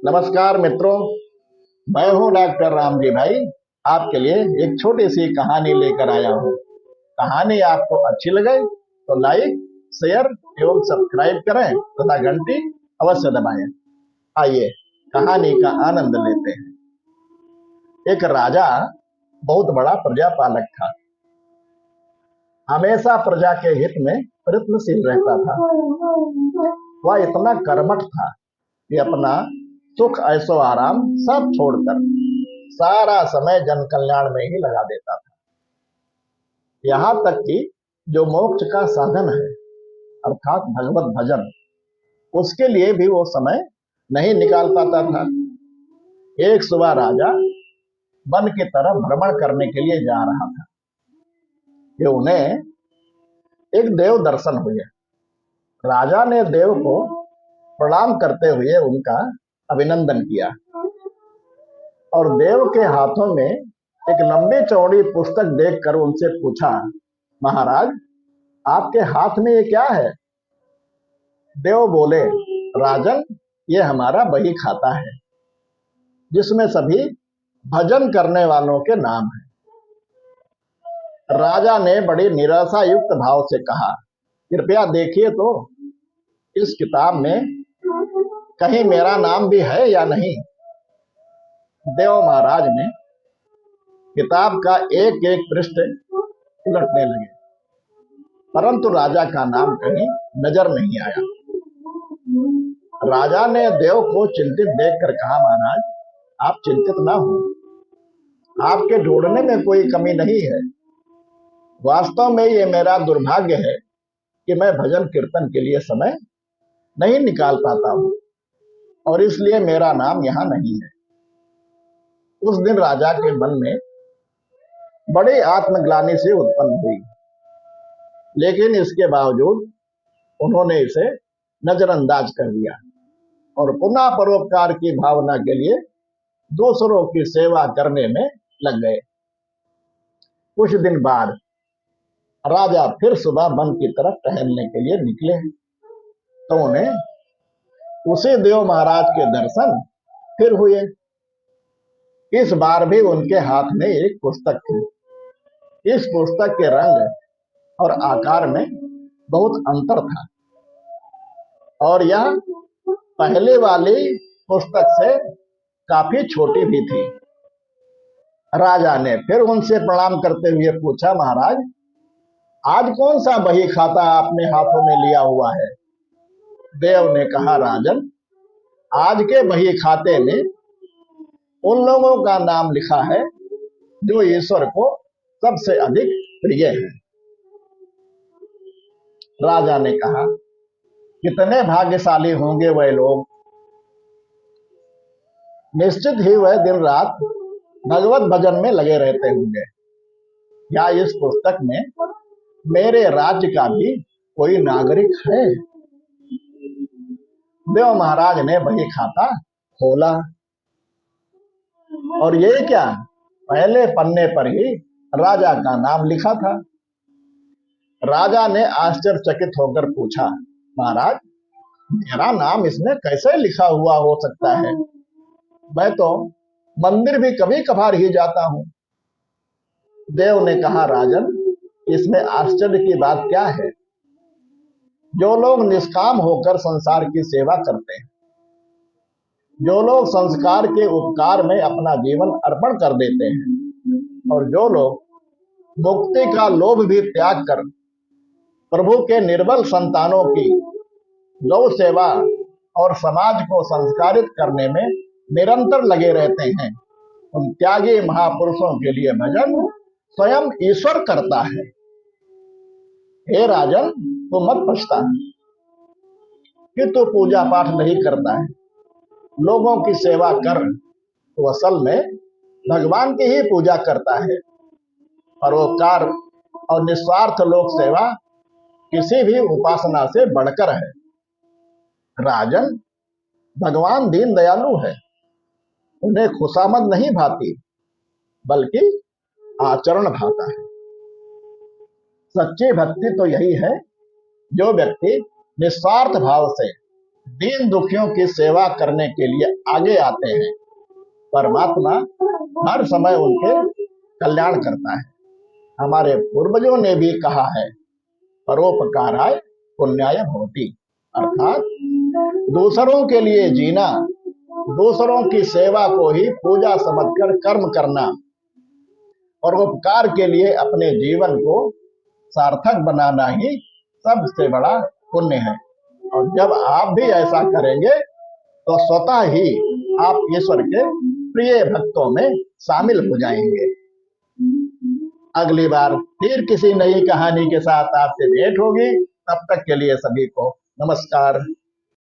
नमस्कार मित्रों, मैं हूं डॉक्टर राम जी भाई। आपके लिए एक छोटी सी कहानी लेकर आया हूं। कहानी आपको अच्छी लगे तो लाइक, शेयर एवं सब्सक्राइब करें तथा घंटी अवश्य दबाएं। आइए कहानी का आनंद लेते हैं। एक राजा बहुत बड़ा प्रजापालक था। हमेशा प्रजा के हित में प्रयत्नशील रहता था। वह इतना कर्मठ था कि अपना सुख ऐशो आराम सब छोड़कर सारा समय जन कल्याण में ही लगा देता था। यहाँ तक कि जो मोक्ष का साधन है अर्थात भगवत भजन, उसके लिए भी वो समय नहीं निकाल पाता था। एक सुबह राजा वन की तरफ भ्रमण करने के लिए जा रहा था कि उन्हें एक देव दर्शन हुए। राजा ने देव को प्रणाम करते हुए उनका अभिनंदन किया और देव के हाथों में एक लंबी चौड़ी पुस्तक देखकर उनसे पूछा, महाराज आपके हाथ में ये क्या है? देव बोले, राजन ये हमारा बही खाता है जिसमें सभी भजन करने वालों के नाम हैं। राजा ने बड़ी निराशा युक्त भाव से कहा, कृपया देखिए तो इस किताब में कहीं मेरा नाम भी है या नहीं। देव महाराज ने किताब का एक एक पृष्ठ उलटने लगे, परंतु राजा का नाम कहीं नजर नहीं आया। राजा ने देव को चिंतित देखकर कहा, महाराज आप चिंतित ना हो, आपके ढूंढने में कोई कमी नहीं है। वास्तव में ये मेरा दुर्भाग्य है कि मैं भजन कीर्तन के लिए समय नहीं निकाल पाता हूँ और इसलिए मेरा नाम यहाँ नहीं है। उस दिन राजा के मन में बड़ी आत्मग्लानि से उत्पन्न हुई, लेकिन इसके बावजूद उन्होंने इसे नजरअंदाज कर दिया और पुनः परोपकार की भावना के लिए दूसरों की सेवा करने में लग गए। कुछ दिन बाद राजा फिर सुबह वन की तरफ टहलने के लिए निकले तो उन्हें उसी देव महाराज के दर्शन फिर हुए। इस बार भी उनके हाथ में एक पुस्तक थी। इस पुस्तक के रंग और आकार में बहुत अंतर था और यह पहले वाली पुस्तक से काफी छोटी भी थी। राजा ने फिर उनसे प्रणाम करते हुए पूछा, महाराज आज कौन सा बही खाता आपने हाथों में लिया हुआ है? देव ने कहा, राजन आज के बही खाते में उन लोगों का नाम लिखा है जो ईश्वर को सबसे अधिक प्रिय है। राजा ने कहा, कितने भाग्यशाली होंगे वह लोग। निश्चित ही वह दिन रात भगवत भजन में लगे रहते होंगे। क्या इस पुस्तक में मेरे राज्य का भी कोई नागरिक है? देव महाराज ने वही खाता खोला और ये क्या, पहले पन्ने पर ही राजा का नाम लिखा था। राजा ने आश्चर्यचकित होकर पूछा, महाराज मेरा नाम इसमें कैसे लिखा हुआ हो सकता है? मैं तो मंदिर भी कभी कभार ही जाता हूं। देव ने कहा, राजन इसमें आश्चर्य की बात क्या है? जो लोग निष्काम होकर संसार की सेवा करते हैं, जो लोग संस्कार के उपकार में अपना जीवन अर्पण कर देते हैं और जो लोग मुक्ति का लोभ भी त्याग कर प्रभु के निर्बल संतानों की गौ सेवा और समाज को संस्कारित करने में निरंतर लगे रहते हैं, उन त्यागी महापुरुषों के लिए भजन स्वयं ईश्वर करता है। हे राजन तू मत पछता कि तू पूजा पाठ नहीं करता है, लोगों की सेवा कर। तो असल में भगवान की ही पूजा करता है। परोपकार और निस्वार्थ लोक सेवा किसी भी उपासना से बढ़कर है। राजन भगवान दीन दयालु है, उन्हें खुशामद नहीं भाती बल्कि आचरण भाता है। सच्ची भक्ति तो यही है जो व्यक्ति निस्वार्थ भाव से दीन दुखियों की सेवा करने के लिए आगे आते हैं। परमात्मा हर समय उनके कल्याण करता है। हमारे पूर्वजों ने भी कहा है, परोपकाराय पुण्याय भवति, अर्थात दूसरों के लिए जीना, दूसरों की सेवा को ही पूजा समझकर कर्म करना और उपकार के लिए अपने जीवन को सार्थक बनाना ही सबसे बड़ा पुण्य है। और जब आप भी ऐसा करेंगे तो स्वतः ही आप ईश्वर के प्रिय भक्तों में शामिल हो जाएंगे। अगली बार फिर किसी नई कहानी के साथ आपसे भेंट होगी। तब तक के लिए सभी को नमस्कार।